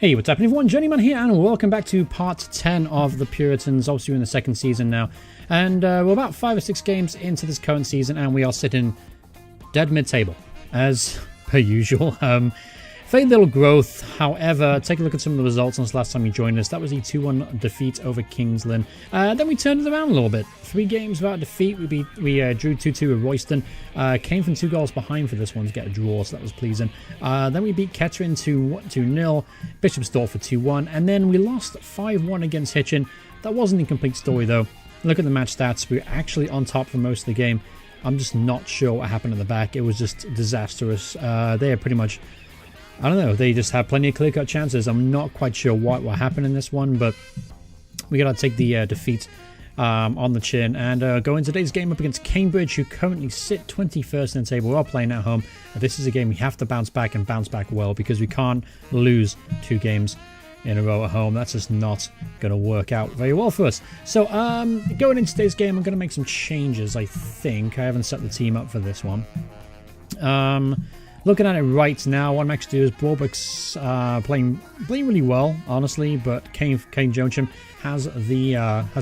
Hey, what's happening everyone? Journeyman here, and welcome back to part 10 of the Puritans. Obviously we're in the second season now, and we're about 5 or 6 games into this current season, and we are sitting dead mid-table, as per usual. Faint little growth, however, take a look at some of the results since last time you joined us. That was a 2-1 defeat over King's Lynn. Then we turned it around a little bit. 3 games without defeat. We drew 2-2 with Royston. Came from 2 goals behind for this one to get a draw, so that was pleasing. Then we beat Kettering 2-0, Bishopsdorf for 2-1, and then we lost 5-1 against Hitchin. That wasn't a complete story though. Look at the match stats. We were actually on top for most of the game. I'm just not sure what happened in the back. It was just disastrous. They are pretty much... I don't know, they just had plenty of clear-cut chances. I'm not quite sure what happened in this one, but we got to take the defeat on the chin and go into today's game up against Cambridge, who currently sit 21st in the table. We're playing at home. This is a game we have to bounce back and bounce back well, because we can't lose 2 games in a row at home. That's just not going to work out very well for us. So going into today's game, I'm going to make some changes, I think. I haven't set the team up for this one. Looking at it right now, what I'm actually doing is Broadbrick's playing really well, honestly, but Kane Joachim has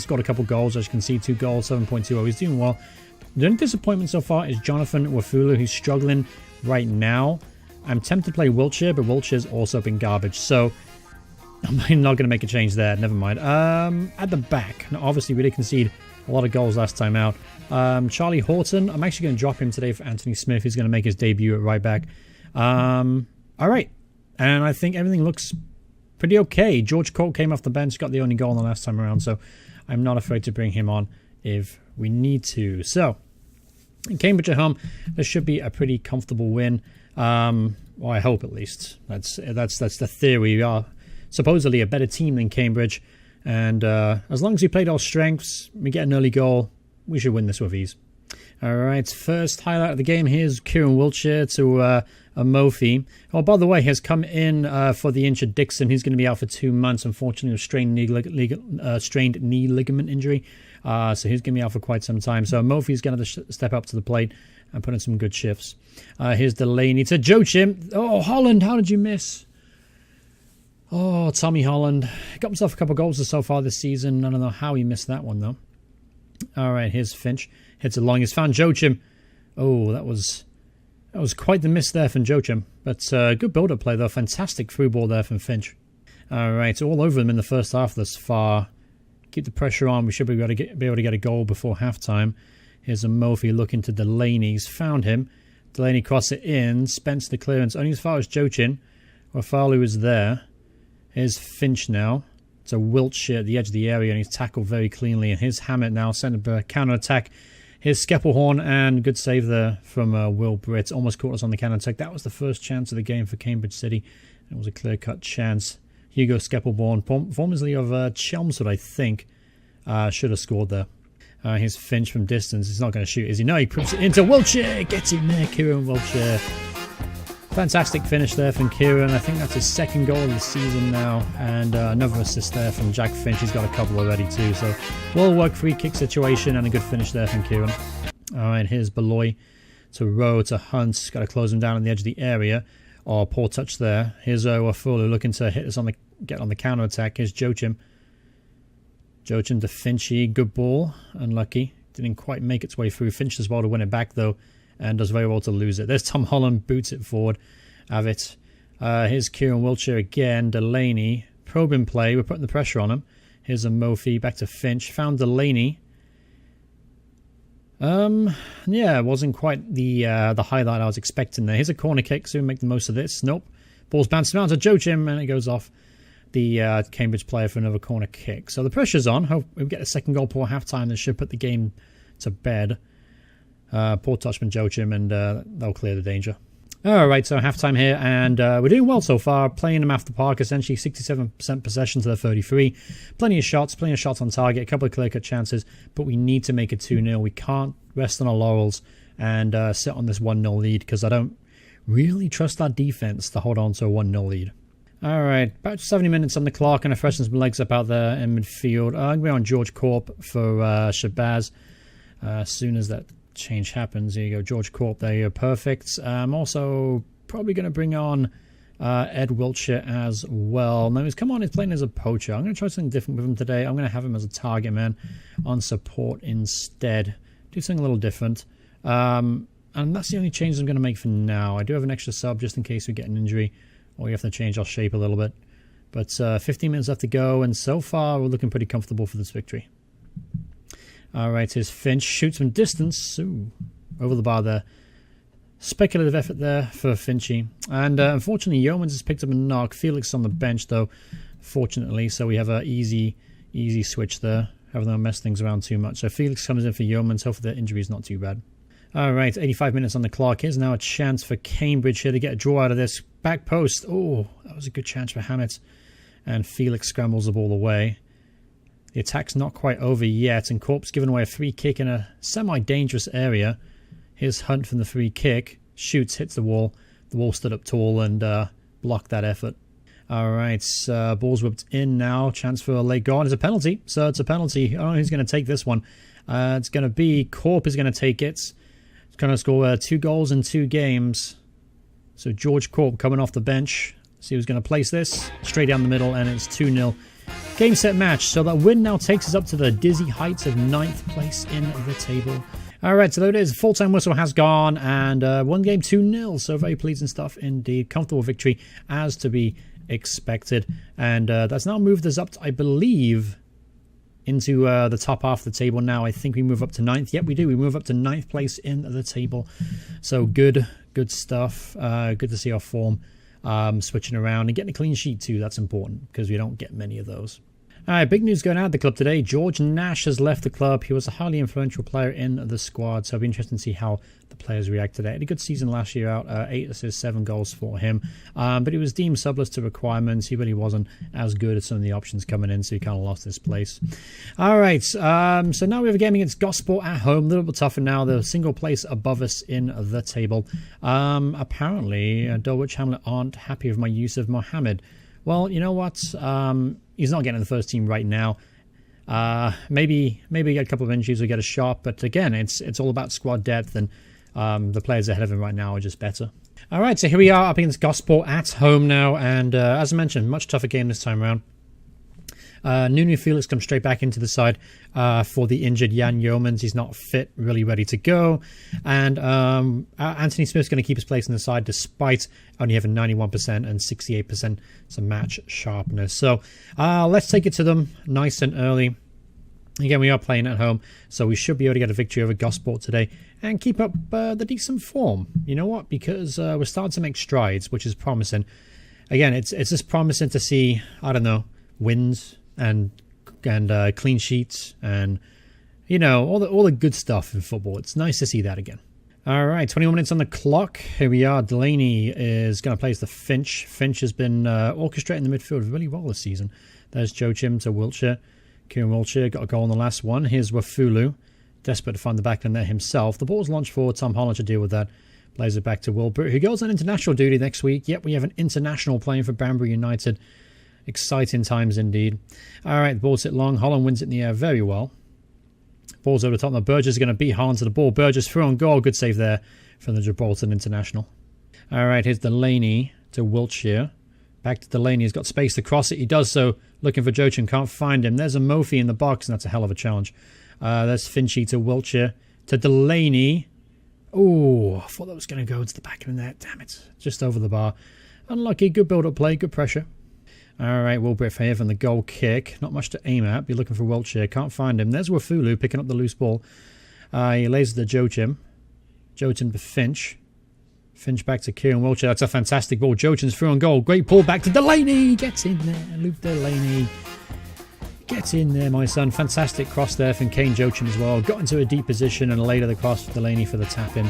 got a couple goals. As you can see, 2 goals, 7.20. He's doing well. The only disappointment so far is Jonathan Wafulu, who's struggling right now. I'm tempted to play Wiltshire, but Wiltshire's also been garbage, so I'm not going to make a change there. Never mind. At the back, now obviously we did concede a lot of goals last time out. Charlie Horton, I'm actually going to drop him today for Anthony Smith. He's going to make his debut at right back. Alright, and I think everything looks pretty okay. George Colt came off the bench, got the only goal in the last time around, so I'm not afraid to bring him on if we need to. So, in Cambridge at home, this should be a pretty comfortable win. Well, I hope at least. That's the theory. We are supposedly a better team than Cambridge, and as long as we played our strengths, we get an early goal, we should win this with ease. Alright, first highlight of the game. Here's Kieran Wiltshire to a Mophie. Oh, by the way, he has come in for the injured Dixon. He's going to be out for 2 months, unfortunately, with strained knee ligament injury. So he's going to be out for quite some time. So Mophie's going to have to step up to the plate and put in some good shifts. Here's Delaney to Joachim. Oh, Holland, how did you miss? Oh, Tommy Holland. Got himself a couple of goals so far this season. I don't know how he missed that one, though. Alright, here's Finch. Hits it long. He's found Joachim. Oh, that was quite the miss there from Joachim. But good build-up play, though. Fantastic through ball there from Finch. Alright, all over them in the first half thus far. Keep the pressure on. We should be able to get a goal before halftime. Here's a Mophie looking to Delaney. He's found him. Delaney cross it in. Spence the clearance. Only as far as Joachim. Rafalu is there. Here's Finch now. It's a Wiltshire at the edge of the area, and he's tackled very cleanly. And here's Hammett now, sent a counter-attack. Here's Skeppelhorn, and good save there from Will Britt. Almost caught us on the counter-attack. That was the first chance of the game for Cambridge City. It was a clear-cut chance. Hugo Skeppelhorn, formerly of Chelmsford, I think, should have scored there. Here's Finch from distance. He's not going to shoot, is he? No, he puts it into Wiltshire. Gets him there, Kieran Wiltshire. Fantastic finish there from Kieran. I think that's his 2nd goal of the season now. And another assist there from Jack Finch. He's got a couple already too. So, well-worked free kick situation and a good finish there from Kieran. Alright, here's Beloy to Rowe to Hunt. Got to close him down on the edge of the area. Oh, poor touch there. Here's Wafulu looking to hit us get on the counter-attack. Here's Joachim. Joachim to Finchy. Good ball. Unlucky. Didn't quite make its way through. Finch does well to win it back though, and does very well to lose it. There's Tom Holland, boots it forward. Have it. Here's Kieran Wiltshire again. Delaney. Probing play. We're putting the pressure on him. Here's a Mophie. Back to Finch. Found Delaney. Yeah, it wasn't quite the highlight I was expecting there. Here's a corner kick, so we make the most of this. Nope. Ball's bouncing around to Joachim, and it goes off the Cambridge player for another corner kick. So the pressure's on. Hope we get a 2nd goal before halftime. This should put the game to bed. Poor touch from Joachim, and they'll clear the danger. Alright, so halftime here, and we're doing well so far. Playing them after the park, essentially 67% possession to their 33. Plenty of shots on target, a couple of clear-cut chances, but we need to make it 2-0. We can't rest on our laurels and sit on this 1-0 lead, because I don't really trust our defense to hold on to a 1-0 lead. Alright, about 70 minutes on the clock, and I freshen some legs up out there in midfield. I'm going to be on George Corp for Shabazz. As soon as that change happens, here you go, George Corp, there you go, perfect. I'm also probably going to bring on Ed Wiltshire as well. Now he's come on, he's playing as a poacher. I'm going to try something different with him today. I'm going to have him as a target man on support instead. Do something a little different. And that's the only change I'm going to make for now. I do have an extra sub just in case we get an injury or we have to change our shape a little bit. But 15 minutes left to go, and so far we're looking pretty comfortable for this victory. Alright, here's Finch. Shoots from distance. Ooh, over the bar there. Speculative effort there for Finchy. And unfortunately, Yeomans has picked up a knock. Felix on the bench, though, fortunately. So we have an easy switch there. Haven't to mess things around too much. So Felix comes in for Yeomans. Hopefully the injury is not too bad. Alright, 85 minutes on the clock. Here's now a chance for Cambridge here to get a draw out of this. Back post. Oh, that was a good chance for Hammett. And Felix scrambles the ball away. The attack's not quite over yet, and Corp's given away a free kick in a semi-dangerous area. Here's Hunt from the free kick. Shoots, hits the wall. The wall stood up tall and blocked that effort. Alright, ball's whipped in now. Chance for a late goal. It's a penalty, so it's a penalty. I don't know who's going to take this one. It's going to be Corp is going to take it. It's going to score 2 goals in 2 games. So George Corp coming off the bench. See who's going to place this. Straight down the middle, and it's 2-0. Game, set, match. So that win now takes us up to the dizzy heights of 9th place in the table. Alright, so there it is. Full-time whistle has gone, and 1 game 2-0. So very pleasing stuff indeed. Comfortable victory as to be expected. And that's now moved us up, to, I believe, into the top half of the table now. I think we move up to 9th. Yep, we do. We move up to 9th place in the table. So good stuff. Good to see our form switching around and getting a clean sheet too. That's important because we don't get many of those. Alright, big news going out of the club today. George Nash has left the club. He was a highly influential player in the squad, so it'll be interesting to see how the players react to that. He had a good season last year out, 8 assists, 7 goals for him. But he was deemed subless to requirements. He really wasn't as good as some of the options coming in, so he kind of lost his place. Alright, so now we have a game against Gosport at home. A little bit tougher now. They're a single place above us in the table. Apparently, Dulwich Hamlet aren't happy with my use of Mohammed. Well, you know what? He's not getting in the first team right now. Maybe get a couple of injuries or get a shot, but again, it's all about squad depth, and the players ahead of him right now are just better. All right, so here we are up against Gosport at home now, and as I mentioned, much tougher game this time around. Nuno Felix comes straight back into the side for the injured Jan Yeomans. He's not fit, really ready to go. And Anthony Smith's going to keep his place in the side despite only having 91% and 68% some match sharpness. So let's take it to them nice and early. Again, we are playing at home, so we should be able to get a victory over Gosport today and keep up the decent form. You know what? Because we're starting to make strides, which is promising. Again, it's just promising to see, I don't know, wins and clean sheets and, you know, all the good stuff in football. It's nice to see that again. All right, 21 minutes on the clock. Here we are. Delaney is going to play as the Finch. Finch has been orchestrating the midfield really well this season. There's Joachim to Wiltshire. Kieran Wiltshire got a goal on the last one. Here's Wafulu, desperate to find the backline there himself. The ball's launched for Tom Holland to deal with that. Plays it back to Wilbert, who goes on international duty next week. Yep, we have an international playing for Banbury United. Exciting times indeed. All right, the ball's hit long. Holland wins it in the air very well. Ball's over the top. Now Burgess is going to beat Holland to the ball. Burgess through on goal. Good save there from the Gibraltar International. All right, here's Delaney to Wiltshire. Back to Delaney. He's got space to cross it. He does so. Looking for Joachim. Can't find him. There's a Mofi in the box, and that's a hell of a challenge. There's Finchy to Wiltshire. To Delaney. Oh, I thought that was going to go to the back of the net. Damn it. Just over the bar. Unlucky. Good build-up play. Good pressure. All right, Wilbert here from the goal kick. Not much to aim at. Be looking for Wiltshire. Can't find him. There's Wafulu picking up the loose ball. He lays it to Joachim. Joachim to Finch. Finch back to Kieran Wiltshire. That's a fantastic ball. Joachim's through on goal. Great pull back to Delaney. Gets in there. Luke Delaney. Get in there, my son. Fantastic cross there from Kane Joachim as well. Got into a deep position and laid the cross for Delaney for the tap in.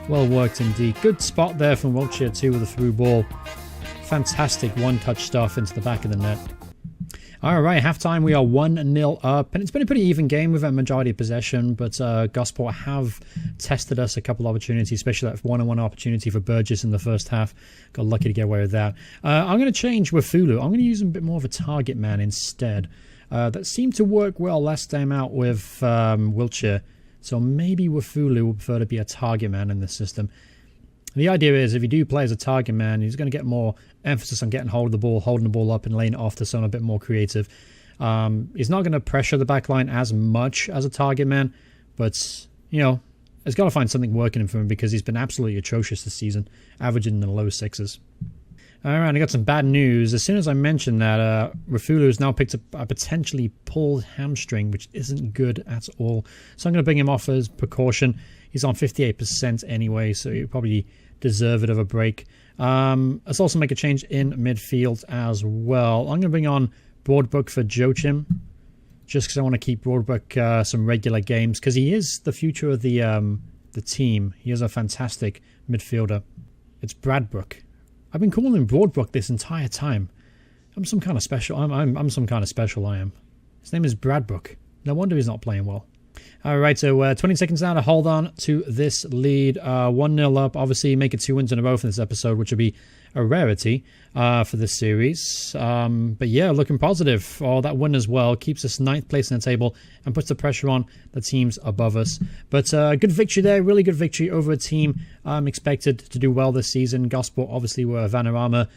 Well worked indeed. Good spot there from Wiltshire too with a through ball. Fantastic one-touch stuff into the back of the net. All right, half-time, we are 1-0 up. And it's been a pretty even game with a majority of possession, but Gosport have tested us a couple of opportunities, especially that one-on-one opportunity for Burgess in the first half. Got lucky to get away with that. I'm going to change Wafulu. I'm going to use him a bit more of a target man instead. That seemed to work well last time out with Wiltshire. So maybe Wafulu will prefer to be a target man in this system. The idea is if you do play as a target man, he's going to get more emphasis on getting hold of the ball, holding the ball up and laying it off to someone a bit more creative. He's not going to pressure the back line as much as a target man, but, you know, it's got to find something working for him because he's been absolutely atrocious this season, averaging in the low sixes. All right, I got some bad news. As soon as I mentioned that, Rafulu has now picked up a potentially pulled hamstring, which isn't good at all. So I'm going to bring him off as precaution. He's on 58% anyway, so you probably deserve it of a break. Let's also make a change in midfield as well. I'm going to bring on Broadbrook for Joachim, just because I want to keep Broadbrook some regular games, because he is the future of the team. He is a fantastic midfielder. It's Bradbrook. I've been calling him Broadbrook this entire time. I'm some kind of special. I'm some kind of special. I am. His name is Bradbrook. No wonder he's not playing well. All right, so 20 seconds now to hold on to this lead. 1-0 up. Obviously, make it 2 wins in a row for this episode, which would be a rarity for this series. But yeah, looking positive. Oh, that win as well keeps us 9th place in the table and puts the pressure on the teams above us. But good victory there. Really good victory over a team expected to do well this season. Gosport obviously were a Vanarama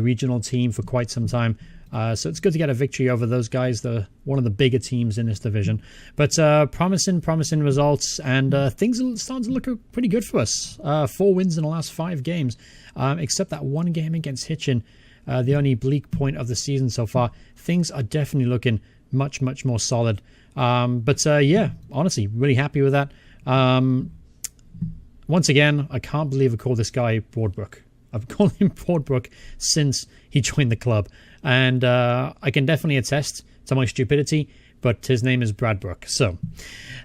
regional team for quite some time. So it's good to get a victory over those guys. They're one of the bigger teams in this division. But promising results, and things are starting to look pretty good for us. 4 wins in the last 5 games, except that one game against Hitchin, the only bleak point of the season so far. Things are definitely looking much more solid. But yeah, honestly, really happy with that. Once again, I can't believe I called this guy Broadbrook. I've called him Broadbrook since he joined the club. And I can definitely attest to my stupidity, but his name is Bradbrook. So,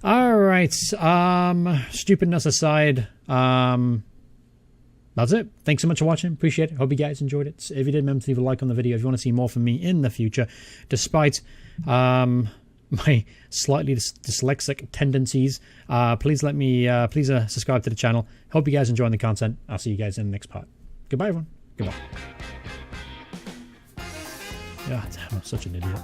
all right. Stupidness aside, that's it. Thanks so much for watching. Appreciate it. Hope you guys enjoyed it. If you did, remember to leave a like on the video if you want to see more from me in the future, despite my slightly dyslexic tendencies. Please subscribe to the channel. Hope you guys enjoying the content. I'll see you guys in the next part. Goodbye, everyone. Goodbye. God damn, I'm such an idiot.